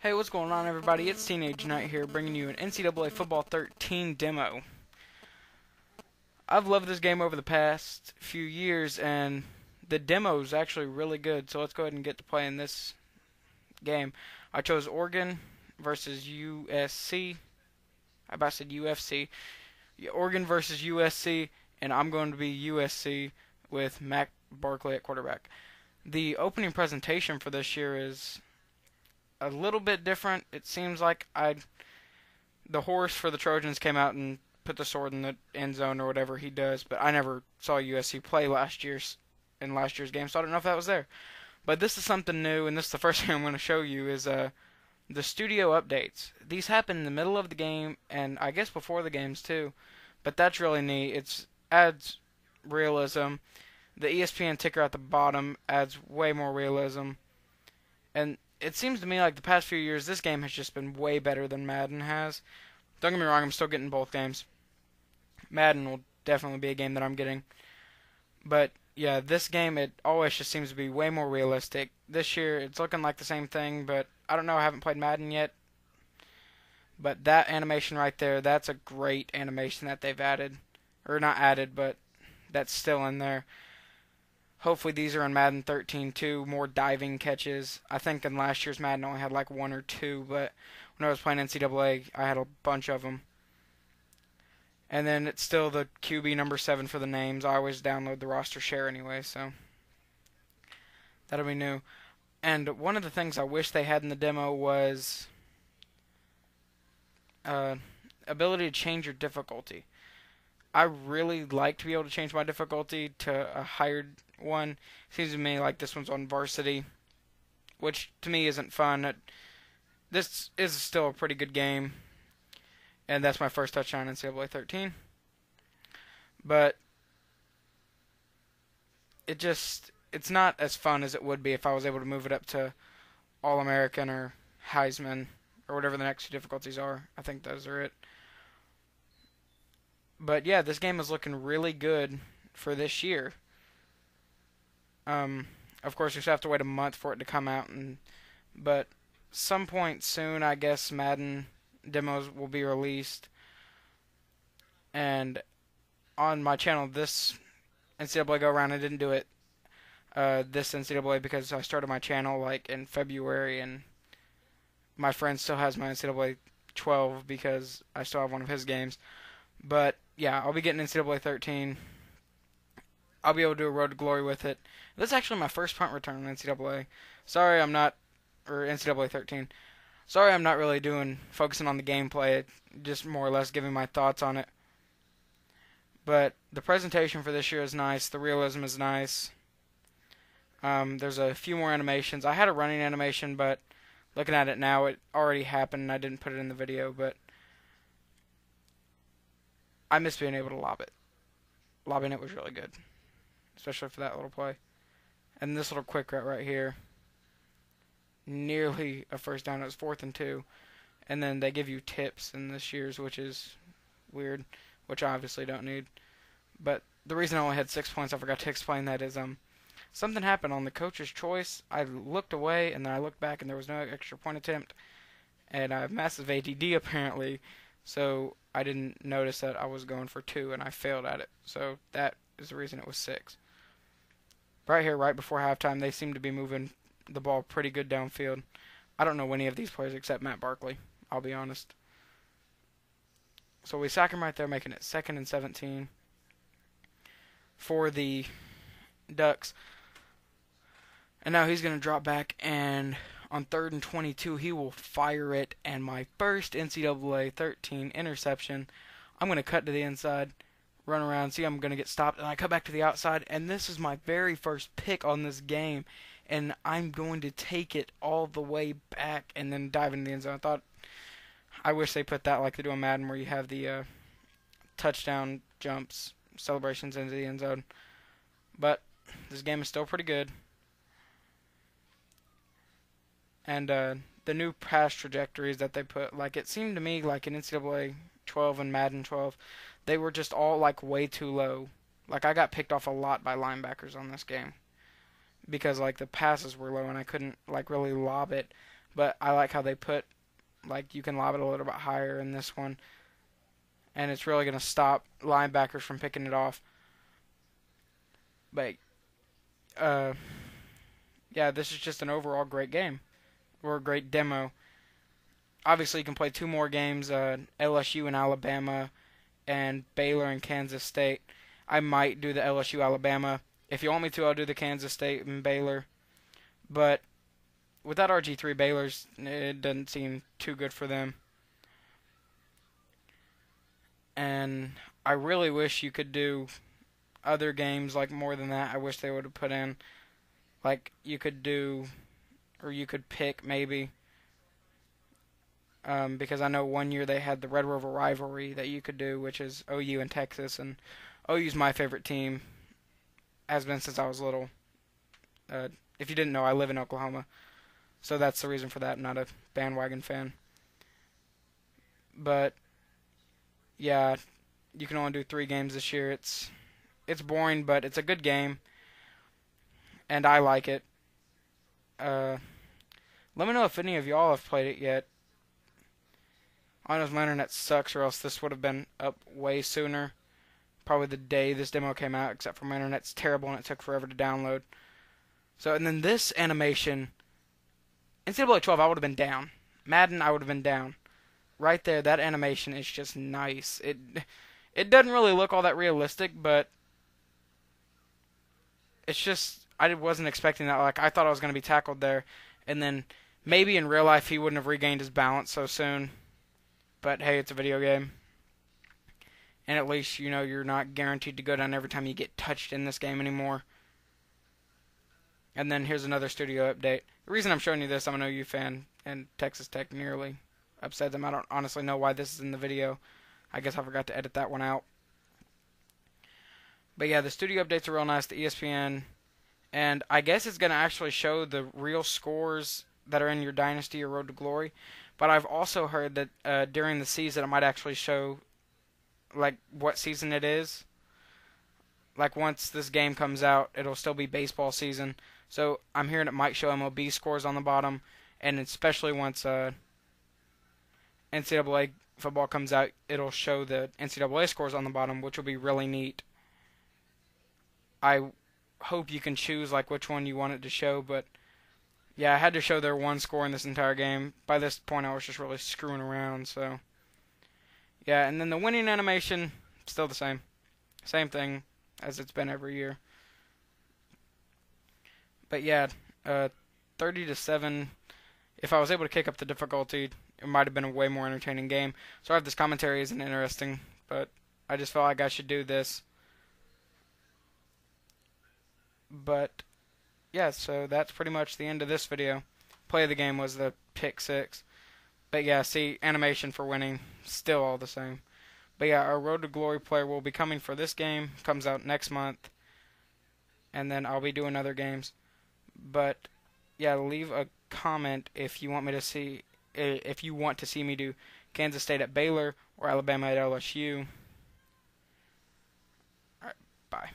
Hey, what's going on, everybody? It's Teenage Knight here, bringing you an NCAA Football 13 demo. I've loved this game over the past few years, and the demo is actually really good, so let's go ahead and get to playing this game. I chose Oregon versus USC. I about said UFC. Yeah, Oregon versus USC, and I'm going to be USC with Matt Barkley at quarterback. The opening presentation for this year is a little bit different. It seems like the horse for the Trojans came out and put the sword in the end zone or whatever he does, but I never saw USC play in last year's game, so I don't know if that was there. But this is something new, and this is the first thing I'm going to show you is the studio updates. These happen in the middle of the game, and I guess before the games too, but that's really neat. It adds realism. The ESPN ticker at the bottom adds way more realism, and it seems to me like the past few years, this game has just been way better than Madden has. Don't get me wrong, I'm still getting both games. Madden will definitely be a game that I'm getting. But, yeah, this game, it always just seems to be way more realistic. This year, it's looking like the same thing, but I don't know, I haven't played Madden yet. But that animation right there, that's a great animation that they've added. Or not added, but that's still in there. Hopefully these are in Madden 13 too, more diving catches. I think in last year's Madden I only had like one or two, but when I was playing NCAA, I had a bunch of them. And then it's still the QB number 7 for the names. I always download the roster share anyway, so that'll be new. And one of the things I wish they had in the demo was ability to change your difficulty. I really like to be able to change my difficulty to a higher one. Seems to me like this one's on varsity, which to me isn't fun. This is still a pretty good game, and that's my first touchdown in NCAA 13. But it's not as fun as it would be if I was able to move it up to All-American or Heisman or whatever the next two difficulties are. I think those are it. But yeah, this game is looking really good for this year. Of course, you still have to wait a month for it to come out, but some point soon, I guess, Madden demos will be released. And on my channel, this NCAA go around, I didn't do it this NCAA because I started my channel like in February, and my friend still has my NCAA 12 because I still have one of his games. But yeah, I'll be getting NCAA 13. I'll be able to do a Road to Glory with it. This is actually my first punt return on NCAA. Or NCAA 13. Sorry I'm not really focusing on the gameplay, just more or less giving my thoughts on it. But the presentation for this year is nice. The realism is nice. There's a few more animations. I had a running animation, but looking at it now, it already happened, and I didn't put it in the video, but I miss being able to lob it. Lobbing it was really good, especially for that little play. And this little quick route right here, nearly a first down. It was 4th and 2. And then they give you tips in this year's, which is weird, which I obviously don't need. But the reason I only had 6 points, I forgot to explain that, is something happened on the coach's choice. I looked away, and then I looked back, and there was no extra point attempt. And I have massive ADD apparently, so I didn't notice that I was going for 2, and I failed at it. So that is the reason it was 6. Right here, right before halftime, they seem to be moving the ball pretty good downfield. I don't know any of these players except Matt Barkley, I'll be honest. So we sack him right there, making it 2nd and 17 for the Ducks. And now he's going to drop back, and on 3rd and 22, he will fire it, and my first NCAA 13 interception. I'm going to cut to the inside, run around, see I'm going to get stopped, and I cut back to the outside, and this is my very first pick on this game, and I'm going to take it all the way back and then dive into the end zone. I wish they put that like they do in Madden, where you have the touchdown jumps, celebrations into the end zone. But this game is still pretty good. And the new pass trajectories that they put, like it seemed to me like in NCAA 12 and Madden 12, they were just all like way too low. Like I got picked off a lot by linebackers on this game because like the passes were low and I couldn't like really lob it. but I like how they put, like, you can lob it a little bit higher in this one, and it's really going to stop linebackers from picking it off. But, yeah, this is just an overall great game, or a great demo. Obviously, you can play 2 more games, LSU and Alabama, and Baylor and Kansas State. I might do the LSU Alabama. If you want me to, I'll do the Kansas State and Baylor. But without RG3, Baylor's, it doesn't seem too good for them. And I really wish you could do other games like more than that. I wish they would have put in, like, you could do, or you could pick maybe, because I know one year they had the Red River rivalry that you could do, which is OU and Texas, and OU's my favorite team, has been since I was little. If you didn't know, I live in Oklahoma, so that's the reason for that. I'm not a bandwagon fan. But yeah, you can only do 3 games this year. It's boring, but it's a good game, and I like it. Let me know if any of y'all have played it yet. I know my internet sucks, or else this would have been up way sooner. Probably the day this demo came out, except for my internet's terrible and it took forever to download. So, and then this animation, NCAA 12, I would have been down. Madden, I would have been down. Right there, that animation is just nice. It doesn't really look all that realistic, but it's just, I wasn't expecting that. Like, I thought I was going to be tackled there, and then maybe in real life he wouldn't have regained his balance so soon. But hey, it's a video game. And at least, you know, you're not guaranteed to go down every time you get touched in this game anymore. And then here's another studio update. The reason I'm showing you this, I'm an OU fan, and Texas Tech nearly upset them. I don't honestly know why this is in the video. I guess I forgot to edit that one out. But yeah, the studio updates are real nice, the ESPN. And I guess it's going to actually show the real scores that are in your Dynasty or Road to Glory. But I've also heard that during the season it might actually show, like, what season it is. Like, once this game comes out, it'll still be baseball season. So I'm hearing it might show MLB scores on the bottom. And especially once NCAA football comes out, it'll show the NCAA scores on the bottom, which will be really neat. I hope you can choose, like, which one you want it to show, but yeah, I had to show their one score in this entire game. By this point, I was just really screwing around, so yeah, and then the winning animation, still the same. Same thing as it's been every year. But yeah, 30-7. If I was able to kick up the difficulty, it might have been a way more entertaining game. Sorry if this commentary isn't interesting, but I just felt like I should do this. But yeah, so that's pretty much the end of this video. Play of the game was the pick 6. But yeah, see, animation for winning, still all the same. But yeah, our Road to Glory player will be coming for this game. Comes out next month. And then I'll be doing other games. But yeah, leave a comment if you want me to see, if you want to see me do Kansas State at Baylor or Alabama at LSU. Alright, bye.